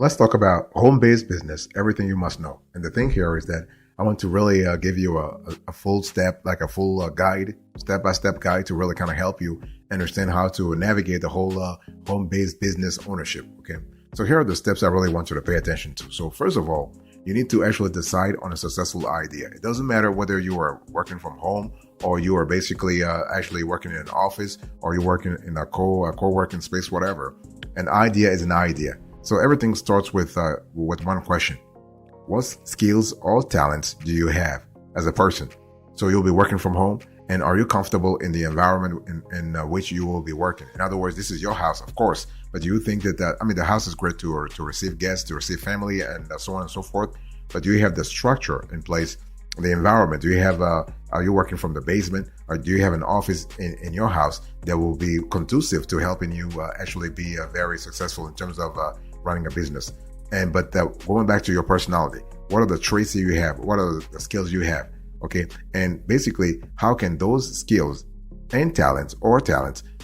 Let's talk about home-based business, everything you must know. And the thing here is that I want to really give you a full step, like a full guide, step-by-step guide to really kind of help you understand how to navigate the whole home-based business ownership. Okay. So here are the steps I really want you to pay attention to. So first of all, you need to actually decide on a successful idea. It doesn't matter whether you are working from home or you are basically actually working in an office or you're working in a co-working space, whatever. An idea is an idea. So everything starts with one question. What skills or talents do you have as a person? So you'll be working from home, and are you comfortable in the environment in which you will be working? In other words, this is your house, of course, but do you think that the house is great to receive guests, to receive family, and so on and so forth. But do you have the structure in place, the environment? Do you have, are you working from the basement, or do you have an office in your house that will be conducive to helping you actually be very successful in terms of running a business? But going back to your personality, what are the traits that you have? What are the skills you have? Okay. And basically, how can those skills and talents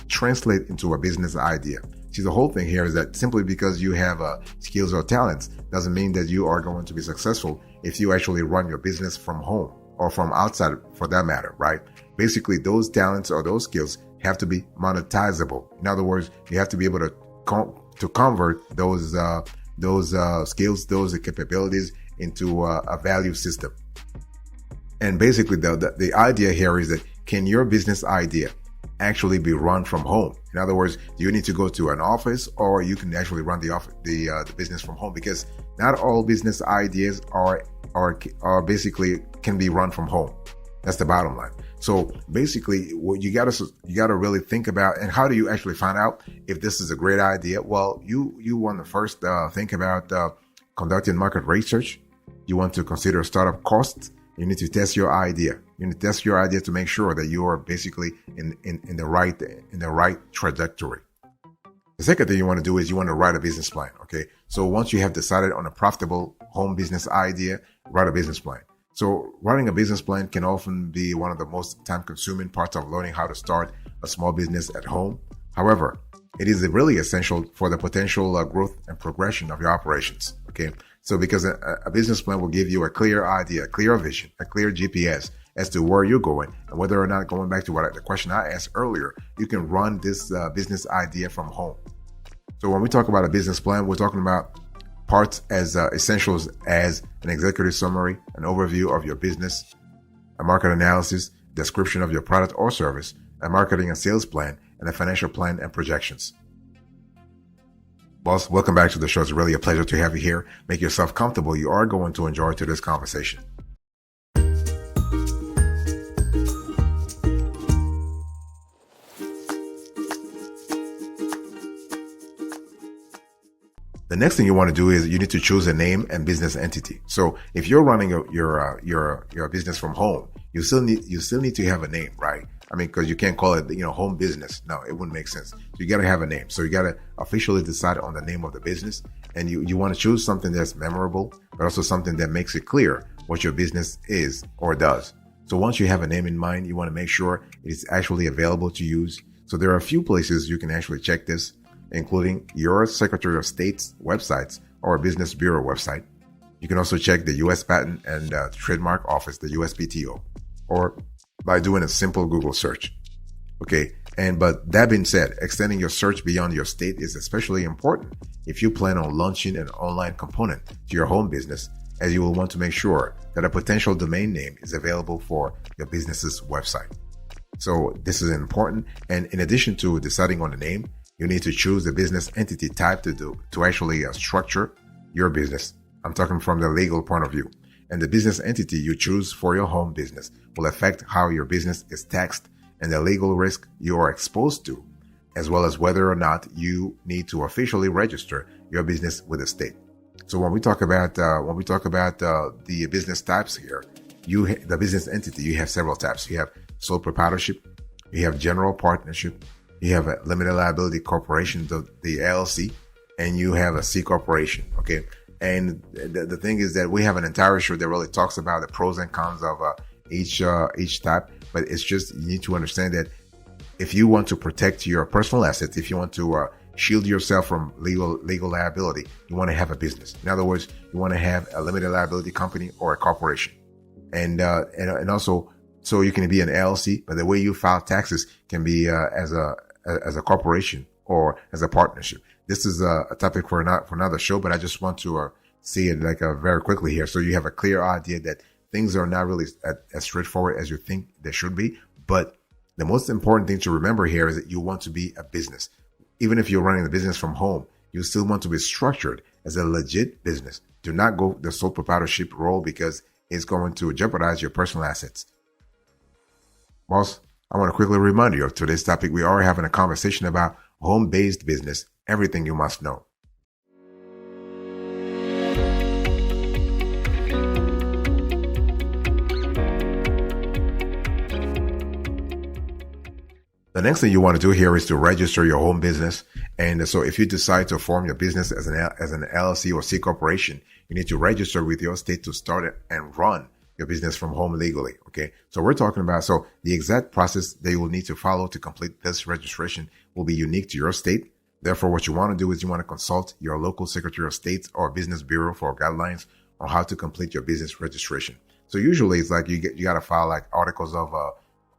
translate into a business idea? See, the whole thing here is that simply because you have skills or talents doesn't mean that you are going to be successful if you actually run your business from home or from outside for that matter, right? Basically, those talents or those skills have to be monetizable. In other words, you have to be able to convert those skills, those capabilities into a value system. And basically, the idea here is that can your business idea actually be run from home? In other words, do you need to go to an office, or you can actually run the business from home? Because not all business ideas are basically can be run from home. That's the bottom line. So basically, what you gotta really think about, and how do you actually find out if this is a great idea? Well, you want to first think about conducting market research. You want to consider startup costs. You need to test your idea. You need to test your idea to make sure that you are basically in the right trajectory. The second thing you want to do is you want to write a business plan. Okay. So once you have decided on a profitable home business idea, write a business plan. So writing a business plan can often be one of the most time-consuming parts of learning how to start a small business at home. However, it is really essential for the potential growth and progression of your operations. Okay. So because a business plan will give you a clear idea, a clear vision, a clear GPS as to where you're going, and whether or not, going back to the question I asked earlier, you can run this business idea from home. So when we talk about a business plan, we're talking about parts as essentials as an executive summary, an overview of your business, a market analysis, description of your product or service, a marketing and sales plan, and a financial plan and projections. Boss, welcome back to the show. It's really a pleasure to have you here. Make yourself comfortable. You are going to enjoy today's conversation. The next thing you want to do is you need to choose a name and business entity. So if you're running your business from home, you still need to have a name, right? I mean, because you can't call it, home business. No, it wouldn't make sense. So you got to have a name. So you got to officially decide on the name of the business, and you want to choose something that's memorable, but also something that makes it clear what your business is or does. So once you have a name in mind, you want to make sure it is actually available to use. So there are a few places you can actually check this, including your Secretary of State's websites or a Business Bureau website. You can also check the U.S. Patent and Trademark Office, the USPTO, or by doing a simple Google search. Okay. But that being said, extending your search beyond your state is especially important if you plan on launching an online component to your home business, as you will want to make sure that a potential domain name is available for your business's website. So this is important. And in addition to deciding on the name, you need to choose the business entity type to actually structure your business. I'm talking from the legal point of view. And the business entity you choose for your home business will affect how your business is taxed and the legal risk you are exposed to, as well as whether or not you need to officially register your business with the state. So when we talk about the business types here, the business entity, you have several types. You have sole proprietorship, you have general partnership, you have a limited liability corporation, the LLC, and you have a C corporation. Okay. And the thing is that we have an entire show that really talks about the pros and cons of each type. But it's just, you need to understand that if you want to protect your personal assets, if you want to shield yourself from legal liability, you want to have a business. In other words, you want to have a limited liability company or a corporation. And also, so you can be an LLC, but the way you file taxes can be as a corporation or as a partnership. This is a topic for another show, but I just want to see it very quickly here, so you have a clear idea that things are not really as straightforward as you think they should be. But the most important thing to remember here is that you want to be a business. Even if you're running the business from home, you still want to be structured as a legit business. Do not go the sole proprietorship role, because it's going to jeopardize your personal assets. Boss, I want to quickly remind you of today's topic. We are having a conversation about home-based business, everything you must know. The next thing you want to do here is to register your home business. And so if you decide to form your business as an LLC or C corporation, you need to register with your state to start it and run your business from home legally. Okay. So we're talking about, so the exact process that you will need to follow to complete this registration will be unique to your state. Therefore, what you want to do is you want to consult your local Secretary of State or Business Bureau for guidelines on how to complete your business registration. So usually it's like you got to file like articles of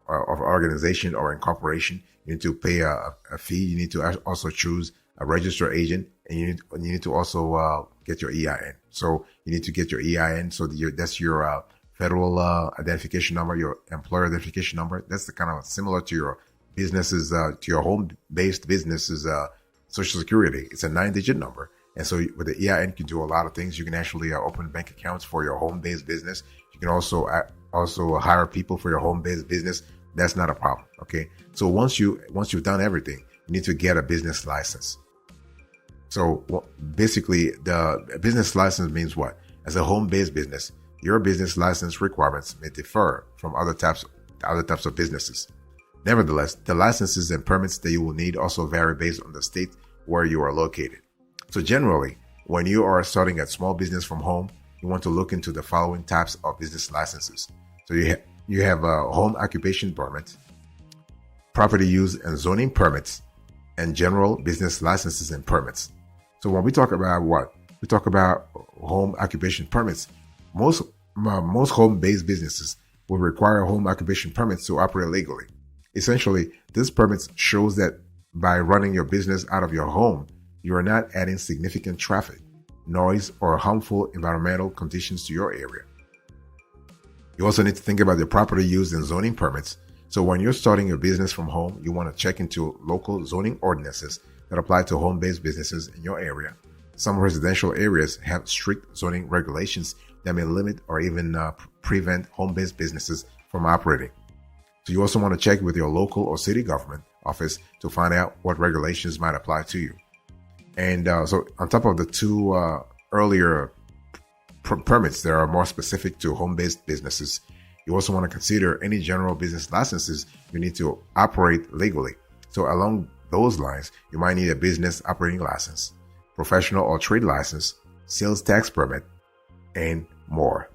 organization or incorporation. You need to pay a fee. You need to also choose a registered agent, and you need to also get your EIN. So you need to get your EIN. So that's your federal identification number, your employer identification number. That's the kind of similar to your business's, to your home-based business's Social Security. It's a 9-digit number. And so with the EIN, you can do a lot of things. You can actually open bank accounts for your home-based business. You can also hire people for your home-based business. That's not a problem. Okay. So once you've done everything, you need to get a business license. So basically, the business license means what? As a home-based business, your business license requirements may differ from other types of businesses. Nevertheless, the licenses and permits that you will need also vary based on the state where you are located. So generally, when you are starting a small business from home, you want to look into the following types of business licenses. So you have a home occupation permit, property use and zoning permits, and general business licenses and permits. So when we talk about what? We talk about home occupation permits. Most home-based businesses will require home occupation permits to operate legally. Essentially, this permit shows that by running your business out of your home, you are not adding significant traffic, noise, or harmful environmental conditions to your area. You also need to think about the property use and zoning permits. So when you're starting your business from home, you want to check into local zoning ordinances that apply to home-based businesses in your area. Some residential areas have strict zoning regulations that may limit or even prevent home-based businesses from operating. So you also want to check with your local or city government office to find out what regulations might apply to you. And so on top of the two earlier permits that are more specific to home-based businesses, you also want to consider any general business licenses you need to operate legally. So along those lines, you might need a business operating license, professional or trade license, sales tax permit, and more.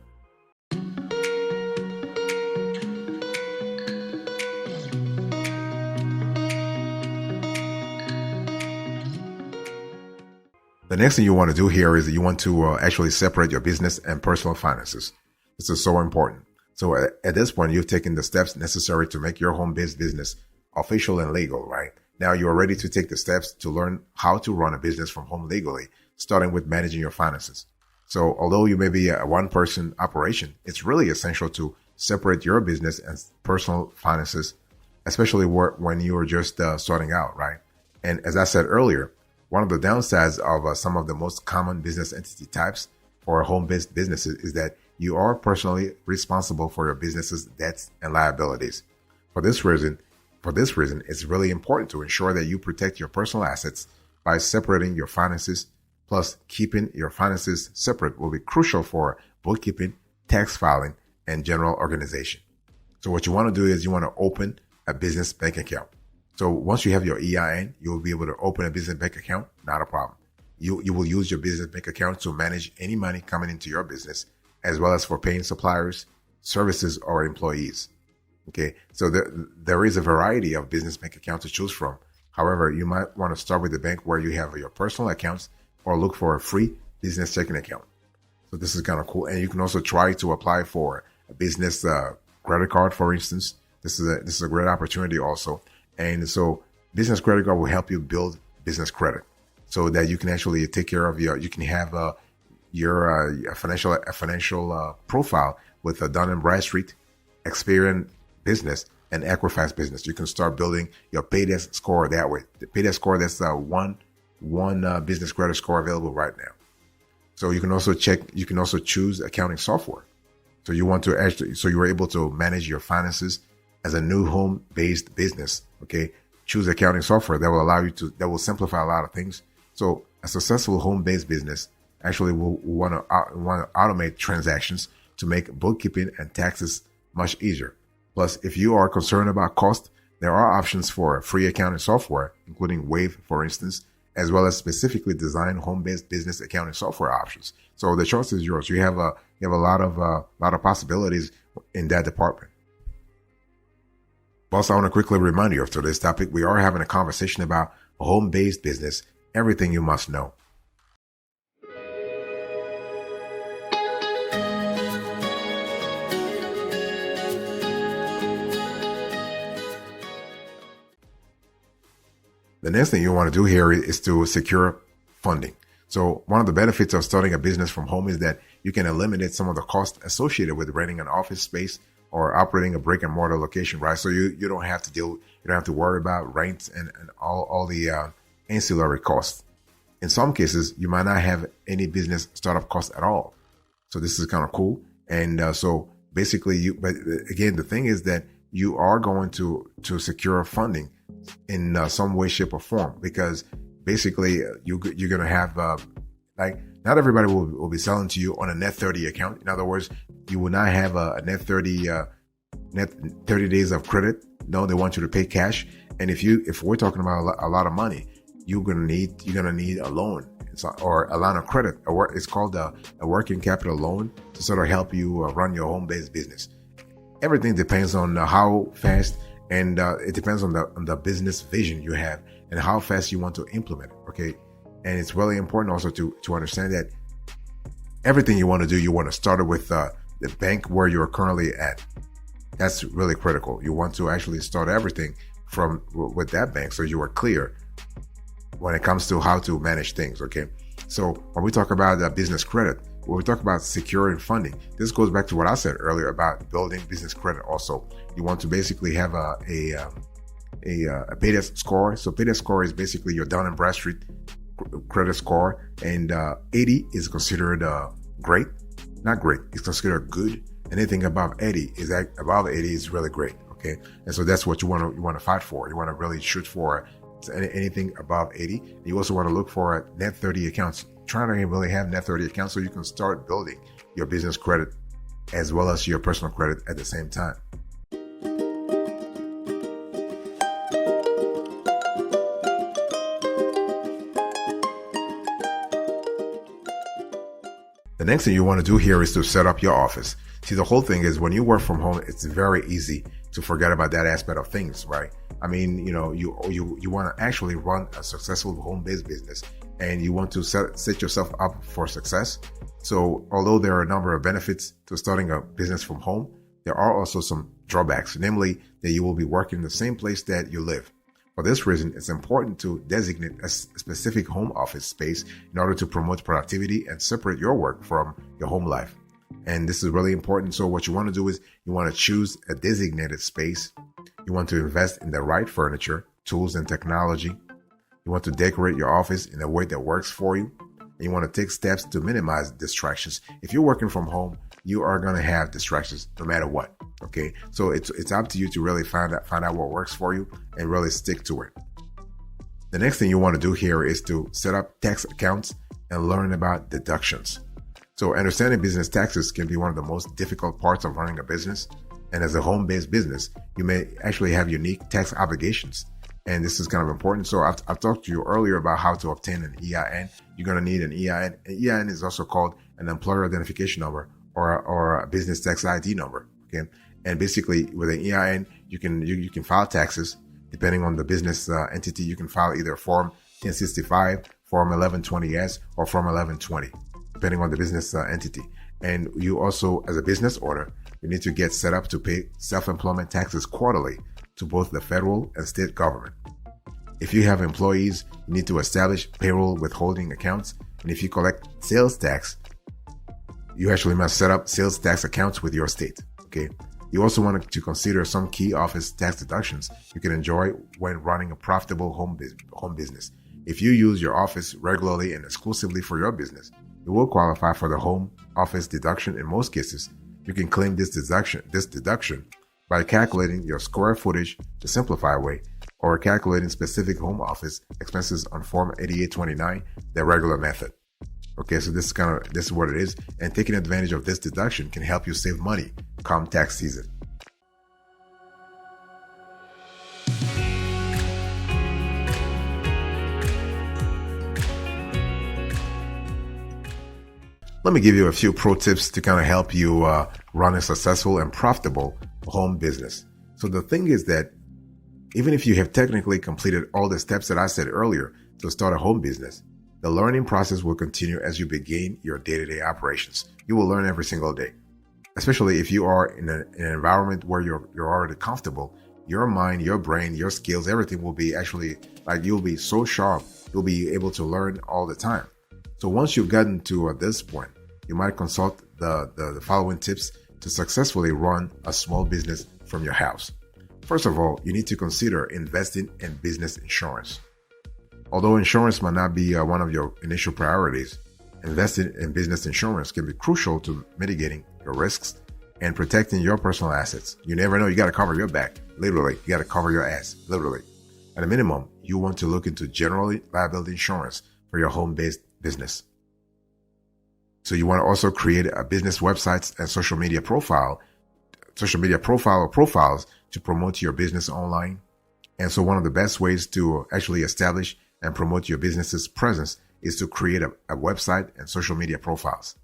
The next thing you want to do here is that you want to actually separate your business and personal finances. This is so important. So at this point, you've taken the steps necessary to make your home-based business official and legal, right? Now you are ready to take the steps to learn how to run a business from home legally, starting with managing your finances. So although you may be a one-person operation, it's really essential to separate your business and personal finances, especially when you are just starting out, right? And as I said earlier, one of the downsides of some of the most common business entity types for home-based businesses is that you are personally responsible for your business's debts and liabilities. For this reason, it's really important to ensure that you protect your personal assets by separating your finances. Plus, keeping your finances separate will be crucial for bookkeeping, tax filing, and general organization. So what you want to do is you want to open a business bank account. So once you have your EIN, you will be able to open a business bank account. Not a problem. You will use your business bank account to manage any money coming into your business, as well as for paying suppliers, services, or employees. Okay. So there is a variety of business bank accounts to choose from. However, you might want to start with the bank where you have your personal accounts or look for a free business checking account. So this is kind of cool. And you can also try to apply for a business credit card, for instance. This is a great opportunity also. And so business credit card will help you build business credit so that you can actually take care of you can have your financial profile with a Dun & Bradstreet, Experian business, and Equifax business. You can start building your paydesk score that way. The paydesk score, that's one business credit score available right now. So you can also choose accounting software. So you want to so you're able to manage your finances as a new home-based business. Okay. Choose accounting software that will simplify a lot of things. So a successful home-based business actually will want to automate transactions to make bookkeeping and taxes much easier. Plus, if you are concerned about cost, there are options for free accounting software, including Wave, for instance, as well as specifically designed home-based business accounting software options. So the choice is yours. You have a lot of possibilities in that department. Also, I want to quickly remind you of today's topic. We are having a conversation about a home-based business, everything you must know. The next thing you want to do here is to secure funding. So one of the benefits of starting a business from home is that you can eliminate some of the costs associated with renting an office space or operating a brick and mortar location, right? So you don't have to worry about rent and all the ancillary costs. In some cases, you might not have any business startup costs at all. So this is kind of cool. And so basically but again, the thing is that you are going to secure funding in some way, shape, or form, because basically you're going to have not everybody will be selling to you on a net 30 account. In other words, you will not have a net 30 days of credit. No, they want you to pay cash. And if we're talking about a lot of money, you're gonna need a loan or a line of credit. It's called a working capital loan to sort of help you run your home-based business. Everything depends on how fast, and it depends on the business vision you have and how fast you want to implement it. Okay. And it's really important also to understand that everything you want to do, you want to start it with the bank where you're currently at. That's really critical. You want to actually start everything with that bank so you are clear when it comes to how to manage things. Okay. So when we talk about business credit, when we talk about securing funding, this goes back to what I said earlier about building business credit. Also, you want to basically have a paydesk score. So paydesk score is basically your Dun & Bradstreet credit score, and 80 is considered great. Not great, it's considered good. Anything above 80 is really great. Okay, and so that's what you want to fight for. You want to really shoot for anything above 80. You also want to look for net 30 accounts. Try to really have net 30 accounts so you can start building your business credit as well as your personal credit at the same time. The next thing you want to do here is to set up your office. See, the whole thing is when you work from home, it's very easy to forget about that aspect of things, right? I mean, you want to actually run a successful home-based business, and you want to set yourself up for success. So although there are a number of benefits to starting a business from home, there are also some drawbacks, namely that you will be working in the same place that you live. For this reason, it's important to designate a specific home office space in order to promote productivity and separate your work from your home life. And this is really important. So what you want to do is you want to choose a designated space. You want to invest in the right furniture, tools, and technology. You want to decorate your office in a way that works for you. And you want to take steps to minimize distractions. If you're working from home, you are going to have distractions no matter what. Okay. So it's up to you to really find out what works for you and really stick to it. The next thing you want to do here is to set up tax accounts and learn about deductions. So understanding business taxes can be one of the most difficult parts of running a business. And as a home-based business, you may actually have unique tax obligations. And this is kind of important. So I've talked to you earlier about how to obtain an EIN. You're going to need an EIN. An EIN is also called an employer identification number or a business tax ID number. Okay. And basically with an EIN, you can file taxes Depending on the business entity, you can file either Form 1065, Form 1120S, or Form 1120, depending on the business entity. And you also, as a business owner, you need to get set up to pay self-employment taxes quarterly to both the federal and state government. If you have employees, you need to establish payroll withholding accounts. And if you collect sales tax, you actually must set up sales tax accounts with your state. Okay. You also want to consider some key office tax deductions you can enjoy when running a profitable home business. If you use your office regularly and exclusively for your business, you will qualify for the home office deduction. In most cases, you can claim this deduction by calculating your square footage the simplified way, or calculating specific home office expenses on Form 8829, the regular method. Okay, so this is what it is, and taking advantage of this deduction can help you save money come tax season. Let me give you a few pro tips to kind of help you run a successful and profitable home business. So the thing is that even if you have technically completed all the steps that I said earlier to start a home business, the learning process will continue as you begin your day-to-day operations. You will learn every single day, especially if you are in an environment where you're already comfortable. Your mind, your brain, your skills, everything will be actually like you'll be so sharp. You'll be able to learn all the time. So once you've gotten to this point, you might consult the following tips to successfully run a small business from your house. First of all, you need to consider investing in business insurance. Although insurance might not be one of your initial priorities, investing in business insurance can be crucial to mitigating your risks and protecting your personal assets. You never know. You got to cover your back. Literally, you got to cover your ass. Literally. At a minimum, you want to look into general liability insurance for your home-based business. So you want to also create a business website and social media profile or profiles to promote your business online. And so one of the best ways to actually establish and promote your business's presence is to create a website and social media profiles.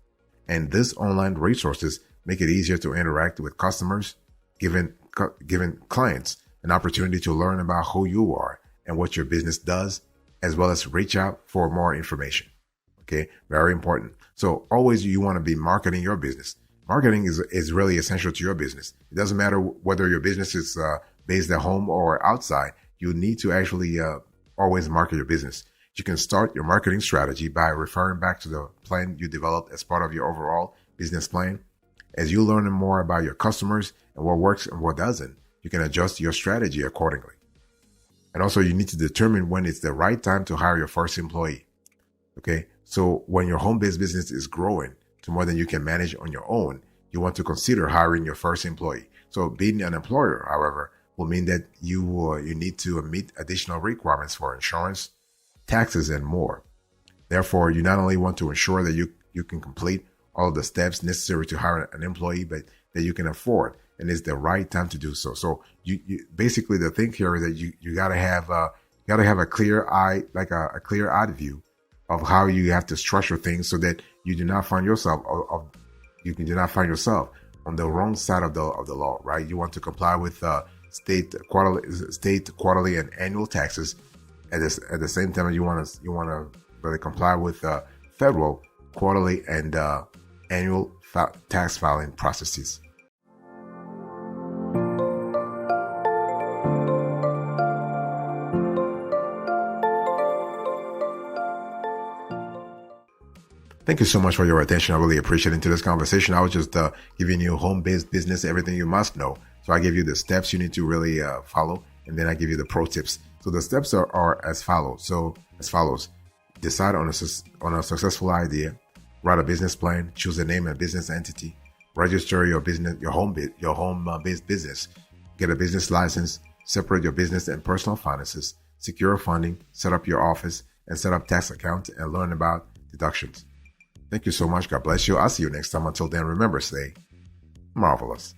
And these online resources make it easier to interact with customers, giving clients an opportunity to learn about who you are and what your business does, as well as reach out for more information. Okay, very important. So always you want to be marketing your business. Marketing is really essential to your business. It doesn't matter whether your business is based at home or outside. You need to actually always market your business. You can start your marketing strategy by referring back to the plan you developed as part of your overall business plan. As you learn more about your customers and what works and what doesn't, you can adjust your strategy accordingly. And also you need to determine when it's the right time to hire your first employee. Okay, so when your home-based business is growing to more than you can manage on your own, you want to consider hiring your first employee. So being an employer, however, will mean that you need to meet additional requirements for insurance, taxes, and more. Therefore, you not only want to ensure that you can complete all of the steps necessary to hire an employee, but that you can afford, and it's the right time to do so. So you basically the thing here is that you gotta have a clear eye, like a clear eye view of how you have to structure things so that you do not find yourself on the wrong side of the law, right? You want to comply with state quarterly and annual taxes. At the same time, you want to really comply with federal quarterly and annual tax filing processes. Thank you so much for your attention. I really appreciate it. Into this conversation, I was just giving you home-based business, everything you must know. So I give you the steps you need to really follow, and then I give you the pro tips. So the steps are as follows. Decide on a successful idea, write a business plan, choose a name and business entity, register your business, your home-based business, get a business license, separate your business and personal finances, secure funding, set up your office, and set up tax account, and learn about deductions. Thank you so much. God bless you. I'll see you next time. Until then, remember, stay marvelous.